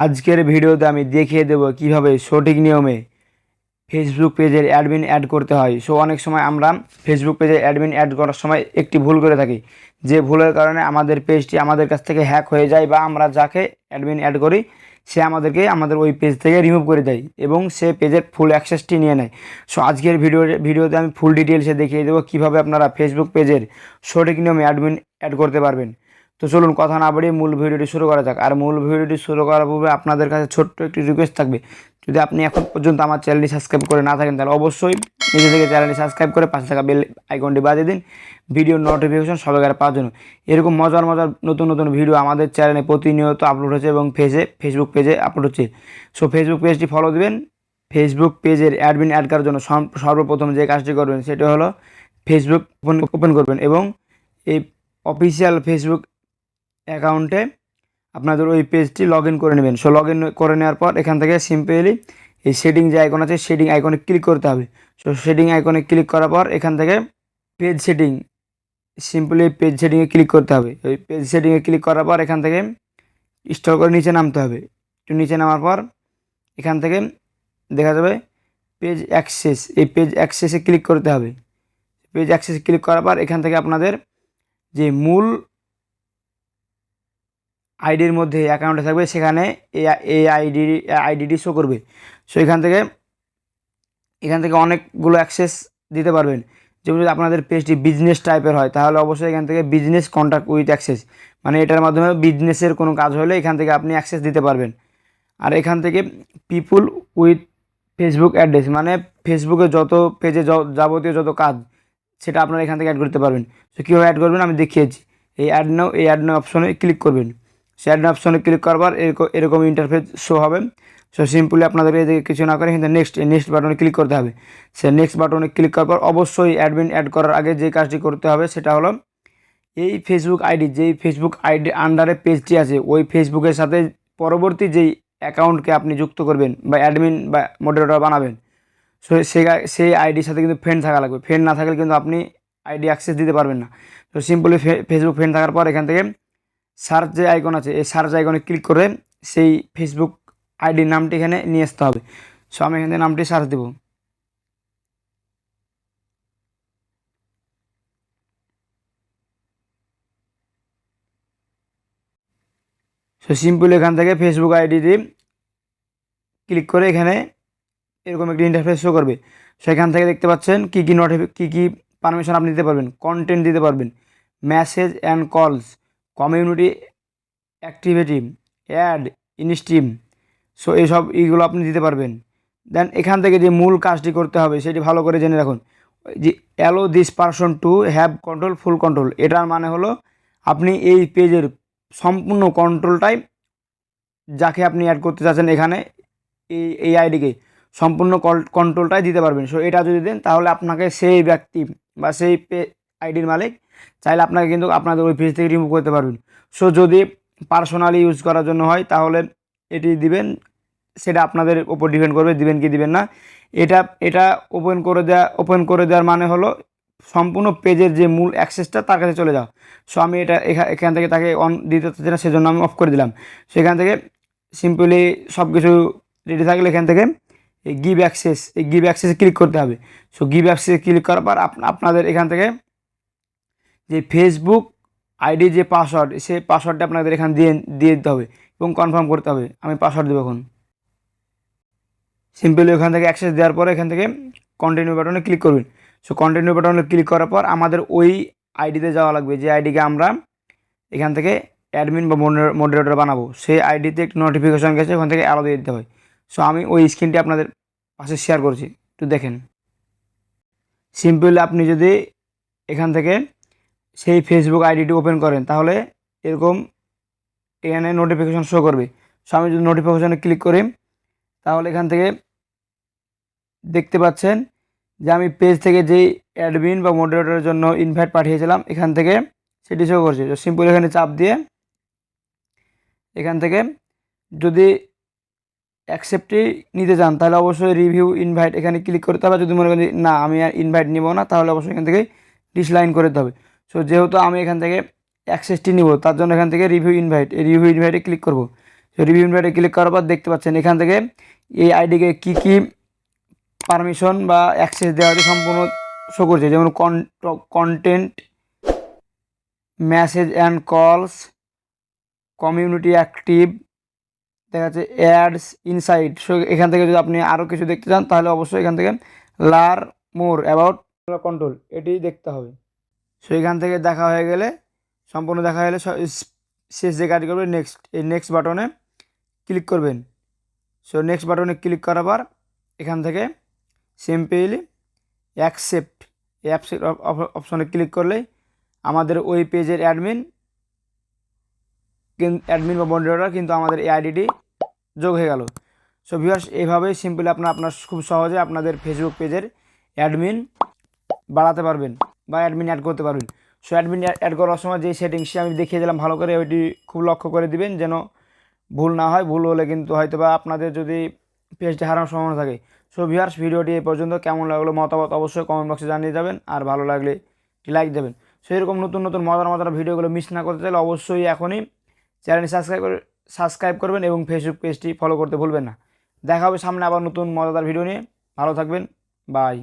আজকের ভিডিওতে আমি দেখিয়ে দেব কিভাবে সঠিক নিয়মে ফেসবুক পেজের অ্যাডমিন অ্যাড করতে হয়। সো অনেক সময় আমরা ফেসবুক পেজের অ্যাডমিন অ্যাড করার সময় একটি ভুল করে থাকি, যে ভুলের কারণে আমাদের পেজটি আমাদের কাছ থেকে হ্যাক হয়ে যায়, বা আমরা যাকে অ্যাডমিন অ্যাড করি সে আমাদের ওই পেজ থেকে রিমুভ করে দেয় এবং সে পেজের ফুল অ্যাক্সেসটি নিয়ে নেয়। সো আজকের ভিডিওতে আমি ফুল ডিটেলসে দেখিয়ে দেবো কীভাবে আপনারা ফেসবুক পেজের সঠিক নিয়মে অ্যাডমিন অ্যাড করতে পারবেন। তো চলুন কথা না বাড়িয়ে মূল ভিডিওটি শুরু করা যাক। আর মূল ভিডিওটি শুরু করার পূর্বে আপনাদের কাছে ছোট্ট একটি রিকোয়েস্ট থাকবে, যদি আপনি এখন পর্যন্ত আমার চ্যানেলটি সাবস্ক্রাইব করে না থাকেন তাহলে অবশ্যই নিজে থেকে চ্যানেলটি সাবস্ক্রাইব করে পাশে থাকা বেল আইকনটি বাজিয়ে দিন ভিডিওর নোটিফিকেশন সবাইকার পাওয়ার জন্য। এরকম মজার নতুন নতুন ভিডিও আমাদের চ্যানেলে প্রতিনিয়ত আপলোড হচ্ছে এবং ফেসবুক পেজে আপলোড হচ্ছে। সো ফেসবুক পেজটি ফলো দিবেন। ফেসবুক পেজের অ্যাডমিন অ্যাড করার জন্য সর্বপ্রথম যে কাজটি করবেন সেটা হলো ফেসবুক ওপেন করবেন এবং এই অফিসিয়াল ফেসবুক অ্যাকাউন্টে আপনাদের ওই পেজটি লগ ইন করে নেবেন। সো লগ ইন করে নেওয়ার পর এখান থেকে সিম্পলি এই সেটিং যে আইকন আছে সেটিং আইকনে ক্লিক করতে হবে। সো সেটিং আইকনে ক্লিক করার পর এখান থেকে পেজ সেটিং, সিম্পলি পেজ সেটিংয়ে ক্লিক করতে হবে। ওই পেজ সেটিংয়ে ক্লিক করার পর এখান থেকে স্ক্রল করে নিচে নামতে হবে। একটু নিচে নামার পর এখান থেকে দেখা যাবে পেজ অ্যাক্সেস, এই পেজ অ্যাক্সেসে ক্লিক করতে হবে। পেজ অ্যাক্সেসে ক্লিক করার পর এখান থেকে আপনাদের যে মূল আইডির মধ্যে অ্যাকাউন্টে থাকবে সেখানে এই আইডিটি শো করবে। সো এখান থেকে অনেকগুলো অ্যাক্সেস দিতে পারবেন। যেমন যদি আপনাদের পেজটি বিজনেস টাইপের হয় তাহলে অবশ্যই এখান থেকে বিজনেস কন্ট্যাক্ট উইথ অ্যাক্সেস, মানে এটার মাধ্যমে বিজনেসের কোনো কাজ হলে এখান থেকে আপনি অ্যাক্সেস দিতে পারবেন। আর এখান থেকে পিপুল উইথ ফেসবুক অ্যাড্রেস, মানে ফেসবুকে যত পেজে যাবতীয় যত কাজ সেটা আপনারা এখান থেকে অ্যাড করতে পারবেন। সো কীভাবে অ্যাড করবেন আমি দেখিয়েছি। এই অ্যাড নাও অপশনে ক্লিক করবেন। সে অ্যাড নাও অপশনে ক্লিক করবার এরকম ইন্টারফেস শো হবে। সো সিম্পলি আপনাদের এই কিছু না করে কিন্তু নেক্সট বাটনে ক্লিক করতে হবে। সে নেক্সট বাটনে ক্লিক করার পর অবশ্যই অ্যাডমিন অ্যাড করার আগে যে কাজটি করতে হবে সেটা হলো এই ফেসবুক আইডি আন্ডারে পেজটি আছে ওই ফেসবুকের সাথে পরবর্তী যেই অ্যাকাউন্টকে আপনি যুক্ত করবেন বা অ্যাডমিন বা মডারেটর বানাবেন, সো সেই আইডির সাথে কিন্তু ফ্রেন্ড থাকা লাগবে। ফ্রেন্ড না থাকলে কিন্তু আপনি আইডি অ্যাক্সেস দিতে পারবেন না। তো সিম্পলি ফেসবুক ফ্রেন্ড থাকার পর এখান থেকে সার্চ যে আইকন আছে এই সার্চ আইকনে ক্লিক করে সেই ফেসবুক আইডির নামটি এখানে নিয়ে আসতে হবে। সো আমি এখানে নামটি সার্চ দেব। সো সিম্পলি এখান থেকে ফেসবুক আইডিটি ক্লিক করে এখানে এরকম একটি ইন্টারফেস শো করবে। সেখান থেকে দেখতে পাচ্ছেন কী কী পারমিশন আপনি দিতে পারবেন। কন্টেন্ট দিতে পারবেন, message and calls, community activity, ad, instream. So এইগুলো আপনি দিতে পারবেন। দেন এখান থেকে যে মূল কাজটি করতে হবে সেটি ভালো করে জেনে রাখুন। যে allow this person to have control, full control, এটার মানে হলো আপনি এই পেজের সম্পূর্ণ কন্ট্রোলটাই যাকে আপনি অ্যাড করতে চাচ্ছেন এখানে এই আইডিকে সম্পূর্ণ কন্ট্রোলটাই দিতে পারবেন। সো এটা যদি দেন তাহলে আপনাকে সেই ব্যক্তি বা সেই আইডির মালিক চাইলে আপনাকে কিন্তু আপনাদের ওই পেজ থেকে রিমুভ করতে পারবেন। সো যদি পার্সোনালি ইউজ করার জন্য হয় তাহলে এটি দিবেন, সেটা আপনাদের উপর ডিপেন্ড করবে দিবেন কি দিবেন না। এটা ওপেন করে দেওয়ার মানে হলো সম্পূর্ণ পেজের যে মূল অ্যাক্সেসটা তার কাছে চলে যাও। সো আমি এটা এখান থেকে তাকে অন দিতে চাচ্ছি না, সেজন্য আমি অফ করে দিলাম। সেখান থেকে সিম্পলি সব কিছু রেডি থাকলে এখান থেকে এই গিভ অ্যাক্সেসে ক্লিক করতে হবে। সো গিভ অ্যাক্সেসে ক্লিক করার পর আপনাদের এখান থেকে যে ফেসবুক আইডি যে পাসওয়ার্ড সেই পাসওয়ার্ডটা আপনাদের এখানে দিয়ে দিতে হবে এবং কনফার্ম করতে হবে। আমি পাসওয়ার্ড দেবো এখন। সিম্পলি ওখান থেকে অ্যাক্সেস দেওয়ার পরে এখান থেকে কন্টিনিউ বাটনে ক্লিক করবেন। সো কন্টিনিউ বাটনে ক্লিক করার পর আমাদের ওই আইডিতে যাওয়া লাগবে যে আইডিকে আমরা এখান থেকে অ্যাডমিন বা মডারেটর বানাবো। সেই আইডিতে একটু নোটিফিকেশন গেছে, ওখান থেকে অ্যালো দিয়ে দিতে হয়। সো আমি ওই স্ক্রিনটি আপনাদের পাশে শেয়ার করছি, একটু দেখেন। সিম্পলি আপনি যদি এখান থেকে সেই ফেসবুক আইডিটি ওপেন করেন তাহলে এরকম এখানে নোটিফিকেশন শো করবে। সো আমি যদি নোটিফিকেশনে ক্লিক করি তাহলে এখান থেকে দেখতে পাচ্ছেন যে আমি পেজ থেকে যেই অ্যাডমিন বা মডারেটরের জন্য ইনভাইট পাঠিয়েছিলাম এখান থেকে সেটি শো করছে। তো সিম্পল এখানে চাপ দিয়ে এখান থেকে যদি অ্যাকসেপ্টই নিতে চান তাহলে অবশ্যই রিভিউ ইনভাইট এখানে ক্লিক করতে হবে। যদি মনে করেন না আমি আর ইনভাইট নিব না তাহলে অবশ্যই এখান থেকে ডিসলাইন করতে হবে। সো যেহেতু আমি এখান থেকে অ্যাক্সেসটি নিব তার জন্য এখান থেকে রিভিউ ইনভাইটে ক্লিক করব। রিভিউ ইনভাইটে ক্লিক করার পর দেখতে পাচ্ছেন এখান থেকে এই আইডিকে কী কী পারমিশন বা অ্যাক্সেস দেওয়া হয়েছে সম্পূর্ণ শো করছে, যেমন content, message and calls, community active, দেখা যাচ্ছে অ্যাডস, ইনসাইট। সো এখান থেকে যদি আপনি আরও কিছু দেখতে চান তাহলে অবশ্যই এখান থেকে লার্ন মোর অ্যাবাউট কন্ট্রোল এটি দেখতে হবে। সো এখান থেকে দেখা হয়ে গেলে, সম্পূর্ণ দেখা হলে শেষ যে কাজ করবেন নেক্সট, এই নেক্সট বাটনে ক্লিক করবেন। সো নেক্সট বাটনে ক্লিক করার পর এখান থেকে সিম্পলি অ্যাকসেপ্ট এই অ্যাপসেপ্ট অপশনে ক্লিক করলেই আমাদের ওই পেজের অ্যাডমিন বা মডারেটর কিন্তু আমাদের এই আইডিটি যোগ হয়ে গেল। সো ভিউয়ার্স, এইভাবেই সিম্পলি আপনার খুব সহজে আপনাদের ফেসবুক পেজের অ্যাডমিন বাড়াতে পারবেন বা অ্যাডমিন অ্যাড করতে পারবেন। সো অ্যাডমিন অ্যাড করার সময় যে সেটিংসটি আমি দেখিয়ে দিলাম ভালো করে, ওইটি খুব লক্ষ্য করে দিবেন যেন ভুল না হয়। ভুল হলে কিন্তু হয়তো বা আপনাদের যদি পেজটি হারানোর সম্ভাবনা থাকে। সো ভিউয়ার্স, ভিডিওটি এই পর্যন্ত। কেমন লাগলো মতামত অবশ্যই কমেন্ট বক্সে জানিয়ে যাবেন, আর ভালো লাগলে লাইক দেবেন। সো এরকম নতুন নতুন মজার ভিডিওগুলো মিস না করতে চাইলে অবশ্যই এখনই চ্যানেলটি সাবস্ক্রাইব করবেন এবং ফেসবুক পেজটি ফলো করতে ভুলবেন না। দেখা হবে সামনে আবার নতুন মজাদার ভিডিও নিয়ে। ভালো থাকবেন, বাই।